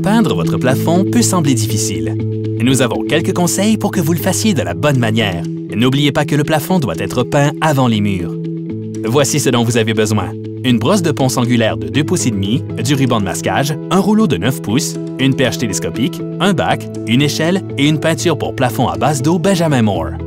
Peindre votre plafond peut sembler difficile. Nous avons quelques conseils pour que vous le fassiez de la bonne manière. N'oubliez pas que le plafond doit être peint avant les murs. Voici ce dont vous avez besoin. Une brosse de ponce angulaire de 2,5 pouces, du ruban de masquage, un rouleau de 9 pouces, une perche télescopique, un bac, une échelle et une peinture pour plafond à base d'eau Benjamin Moore.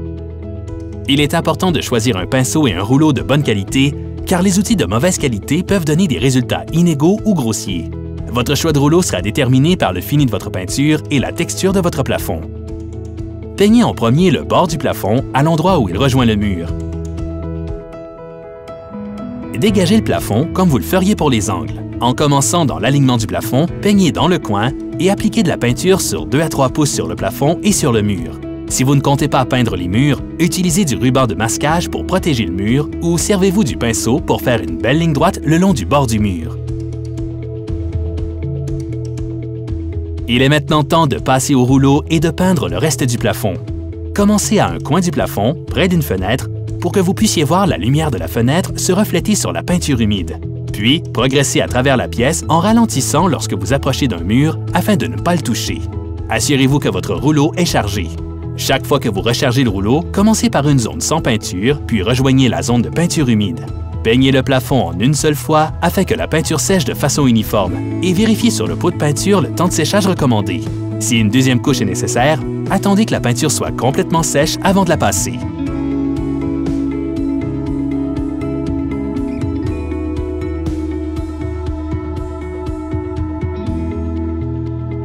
Il est important de choisir un pinceau et un rouleau de bonne qualité, car les outils de mauvaise qualité peuvent donner des résultats inégaux ou grossiers. Votre choix de rouleau sera déterminé par le fini de votre peinture et la texture de votre plafond. Peignez en premier le bord du plafond à l'endroit où il rejoint le mur. Dégagez le plafond comme vous le feriez pour les angles. En commençant dans l'alignement du plafond, peignez dans le coin et appliquez de la peinture sur 2 à 3 pouces sur le plafond et sur le mur. Si vous ne comptez pas peindre les murs, utilisez du ruban de masquage pour protéger le mur ou servez-vous du pinceau pour faire une belle ligne droite le long du bord du mur. Il est maintenant temps de passer au rouleau et de peindre le reste du plafond. Commencez à un coin du plafond, près d'une fenêtre, pour que vous puissiez voir la lumière de la fenêtre se refléter sur la peinture humide. Puis, progressez à travers la pièce en ralentissant lorsque vous approchez d'un mur afin de ne pas le toucher. Assurez-vous que votre rouleau est chargé. Chaque fois que vous rechargez le rouleau, commencez par une zone sans peinture, puis rejoignez la zone de peinture humide. Peignez le plafond en une seule fois afin que la peinture sèche de façon uniforme et vérifiez sur le pot de peinture le temps de séchage recommandé. Si une deuxième couche est nécessaire, attendez que la peinture soit complètement sèche avant de la passer.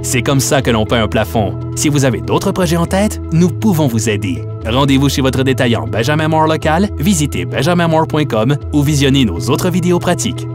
C'est comme ça que l'on peint un plafond. Si vous avez d'autres projets en tête, nous pouvons vous aider. Rendez-vous chez votre détaillant Benjamin Moore local, visitez benjaminmoore.com ou visionnez nos autres vidéos pratiques.